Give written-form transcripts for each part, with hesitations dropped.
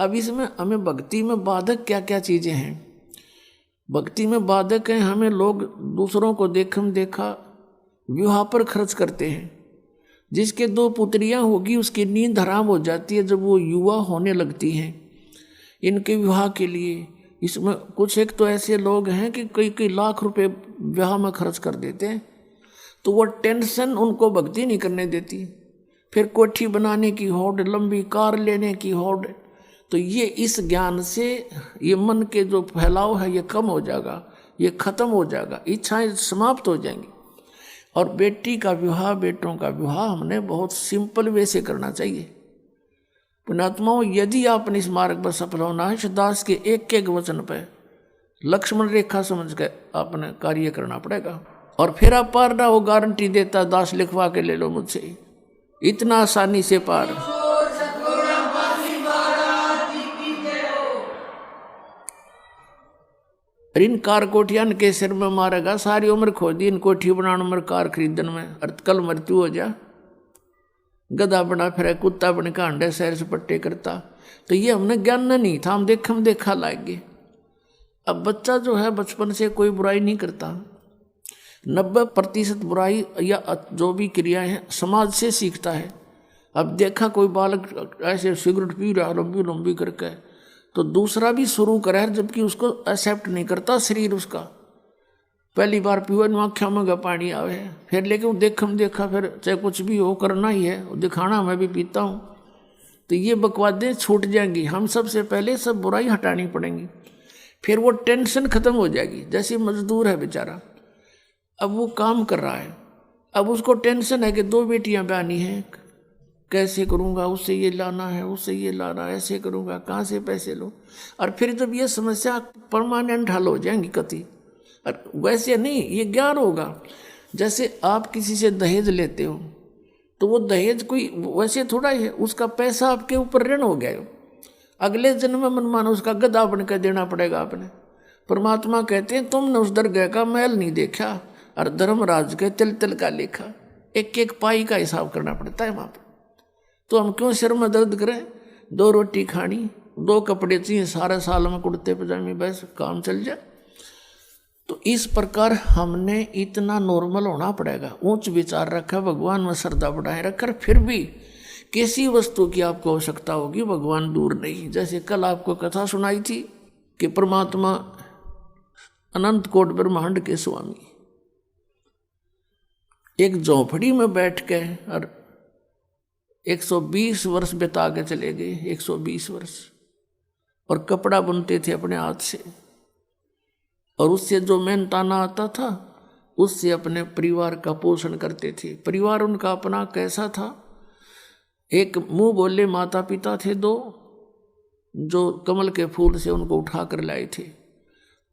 अब इसमें हमें भक्ति में बाधक क्या क्या चीज़ें हैं? भक्ति में बाधक हैं, हमें लोग दूसरों को देखम देखा विवाह पर खर्च करते हैं। जिसके 2 पुत्रियां होगी उसकी नींद हराम हो जाती है जब वो युवा होने लगती हैं इनके विवाह के लिए। इसमें कुछ एक तो ऐसे लोग हैं कि कई कई लाख रुपए विवाह में खर्च कर देते हैं, तो वो टेंशन उनको भक्ति नहीं करने देती। फिर कोठी बनाने की होड़, लंबी कार लेने की होड़, तो ये इस ज्ञान से ये मन के जो फैलाव है ये कम हो जाएगा, ये खत्म हो जाएगा, इच्छाएं समाप्त हो जाएंगी। और बेटी का विवाह, बेटों का विवाह हमने बहुत सिंपल वे से करना चाहिए। पुण्यात्माओं, यदि आपने इस मार्ग पर सफल होना है, दास के एक एक वचन पर लक्ष्मण रेखा समझ कर आपने कार्य करना पड़ेगा। और फिर आप पार ना हो, गारंटी देता दास लिखवा के ले लो मुझसे, इतना आसानी से पार। इन कार कोठियान के सिर में मारेगा, सारी उम्र खो दी इन कोठी बनाने में, कार खरीदन में, और कल मृत्यु हो जा। गधा बना फिर कुत्ता बन के अंडे सैर से पट्टे करता। तो ये हमने ज्ञान नहीं था, हम देखा लाएंगे। अब बच्चा जो है बचपन से कोई बुराई नहीं करता, 90% बुराई या जो भी क्रियाएं हैं समाज से सीखता है। अब देखा कोई बालक ऐसे सिगरेट पी रहा लंबी लंबी करके, तो दूसरा भी शुरू करे, जबकि उसको एक्सेप्ट नहीं करता शरीर उसका। पहली बार पीवा आँखों में पानी आवे, फिर लेकिन देखा फिर चाहे कुछ भी हो करना ही है, दिखाना मैं भी पीता हूँ। तो ये बकवादें छूट जाएंगी। हम सबसे पहले सब बुराई हटानी पड़ेंगी, फिर वो टेंशन खत्म हो जाएगी। जैसे मजदूर है बेचारा, अब वो काम कर रहा है, अब उसको टेंशन है कि 2 बेटियां ब्यानी हैं, कैसे करूँगा, उससे ये लाना है, उससे ये लाना, ऐसे करूँगा, कहाँ से पैसे लो। और फिर जब ये समस्या परमानेंट हल हो जाएंगी कति। और वैसे नहीं, ये ज्ञान होगा। जैसे आप किसी से दहेज लेते हो, तो वो दहेज कोई वैसे थोड़ा ही है, उसका पैसा आपके ऊपर ऋण हो गया, अगले जन्म में मनमानो उसका गधा बनकर देना पड़ेगा आपने। परमात्मा कहते हैं तुमने उस दरगाह का मैल नहीं देखा और धर्मराज के तिल तिल का लेखा, एक एक पाई का हिसाब करना पड़ता है वहाँ पर। तो हम क्यों सिर में दर्द करें? 2 रोटी खानी, 2 कपड़े चाहिए, सारे साल में कुर्ते पजामे, बस काम चल जाए। तो इस प्रकार हमने इतना नॉर्मल होना पड़ेगा, ऊंच विचार रखा, भगवान में श्रद्धा बढ़ाए रखकर, फिर भी किसी वस्तु की आपको आवश्यकता होगी, भगवान दूर नहीं। जैसे कल आपको कथा सुनाई थी कि परमात्मा अनंत कोट ब्रह्मांड के स्वामी एक झोंपड़ी में बैठ के और 120 वर्ष बिता के चले गए, 120 वर्ष, और कपड़ा बुनते थे अपने हाथ से, और उससे जो मेहनताना आता था उससे अपने परिवार का पोषण करते थे। परिवार उनका अपना कैसा था? एक मुंह बोले माता पिता थे 2, जो कमल के फूल से उनको उठा कर लाए थे,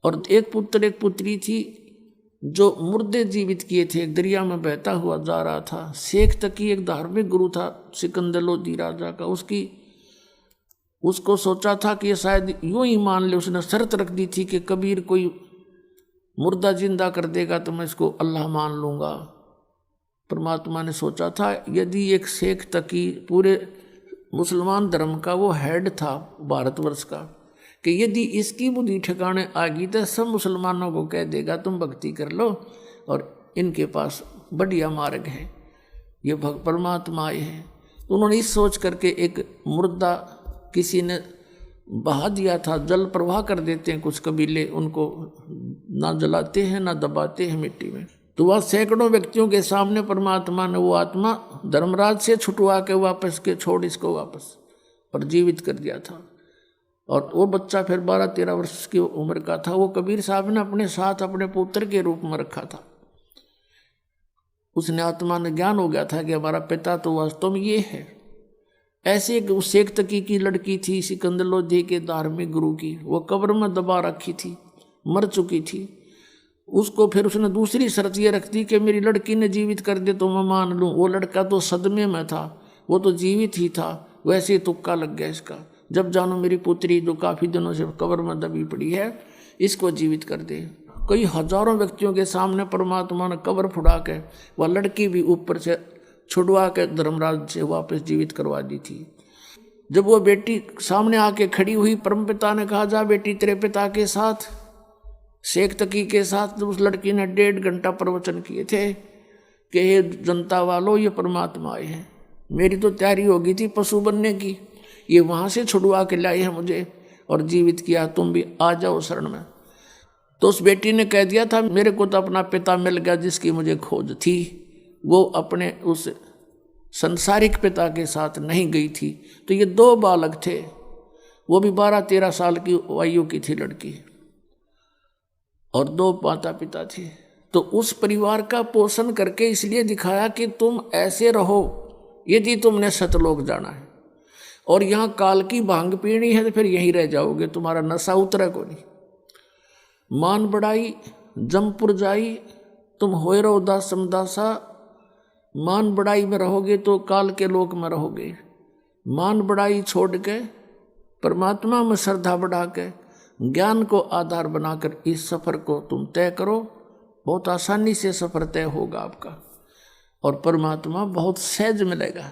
और एक पुत्र एक पुत्री थी जो मुर्दे जीवित किए थे, एक दरिया में बहता हुआ जा रहा था। शेख तकी एक धार्मिक गुरु था सिकंदर लोधी राजा का, उसको सोचा था कि ये शायद यूं ही मान ले, उसने शर्त रख दी थी कि कबीर कोई मुर्दा जिंदा कर देगा तो मैं इसको अल्लाह मान लूँगा। परमात्मा ने सोचा था यदि एक शेख तकी पूरे मुसलमान धर्म का वो हेड था भारतवर्ष का, कि यदि इसकी बुद्धि ठिकाने आ गई तो सब मुसलमानों को कह देगा तुम भक्ति कर लो, और इनके पास बढ़िया मार्ग है, ये परमात्मा आए हैं। तो उन्होंने इस सोच करके एक मुर्दा किसी ने बहा दिया था, जल प्रवाह कर देते हैं कुछ कबीले, उनको ना जलाते हैं ना दबाते हैं मिट्टी में। तो वह सैकड़ों व्यक्तियों के सामने परमात्मा ने वो आत्मा धर्मराज से छुटवा के वापस के छोड़ इसको वापस, और जीवित कर दिया था। और वो बच्चा फिर 12-13 वर्ष की उम्र का था, वो कबीर साहब ने अपने साथ अपने पुत्र के रूप में रखा था। उसने आत्मा ने ज्ञान हो गया था कि हमारा पिता तो वास्तव में ये है। ऐसे एक शेख तकी की लड़की थी सिकंदर लोधी के धार्मिक गुरु की, वो कब्र में दबा रखी थी, मर चुकी थी। उसको फिर उसने दूसरी शर्त ये रख दी कि मेरी लड़की ने जीवित कर दे तो मैं मान लूँ। वो लड़का तो सदमे में था, वो तो जीवित ही था, वैसे ही तुक्का लग गया इसका, जब जानो मेरी पुत्री जो काफ़ी दिनों से कब्र में दबी पड़ी है इसको जीवित कर दे। कई हजारों व्यक्तियों के सामने परमात्मा ने कब्र फुड़ा के वह लड़की भी ऊपर से छुड़वा के धर्मराज से वापस जीवित करवा दी थी। जब वो बेटी सामने आके खड़ी हुई, परमपिता ने कहा जा बेटी तेरे पिता के साथ, शेख तकी के साथ। उस लड़की ने 1.5 घंटा प्रवचन किए थे कि ये जनता वालों ये परमात्मा आए हैं। मेरी तो तैयारी हो गई थी पशु बनने की, ये वहाँ से छुड़वा के लाए हैं मुझे और जीवित किया, तुम भी आ जाओ शरण में। तो उस बेटी ने कह दिया था मेरे को तो अपना पिता मिल गया जिसकी मुझे खोज थी, वो अपने उस संसारिक पिता के साथ नहीं गई थी। तो ये 2 बालक थे, वो भी 12-13 साल की आयु की थी लड़की, और 2 माता पिता थे। तो उस परिवार का पोषण करके इसलिए दिखाया कि तुम ऐसे रहो यदि तुमने सतलोक जाना है, और यहाँ काल की भांग पीनी है तो फिर यहीं रह जाओगे, तुम्हारा नशा उतरे को नहीं। मान बढ़ाई जमपुर जाई, तुम होए रहो दास समदासा। मान बढ़ाई में रहोगे तो काल के लोक में रहोगे। मान बढ़ाई छोड़ के परमात्मा में श्रद्धा बढ़ा के ज्ञान को आधार बनाकर इस सफर को तुम तय करो, बहुत आसानी से सफर तय होगा आपका, और परमात्मा बहुत सहज मिलेगा।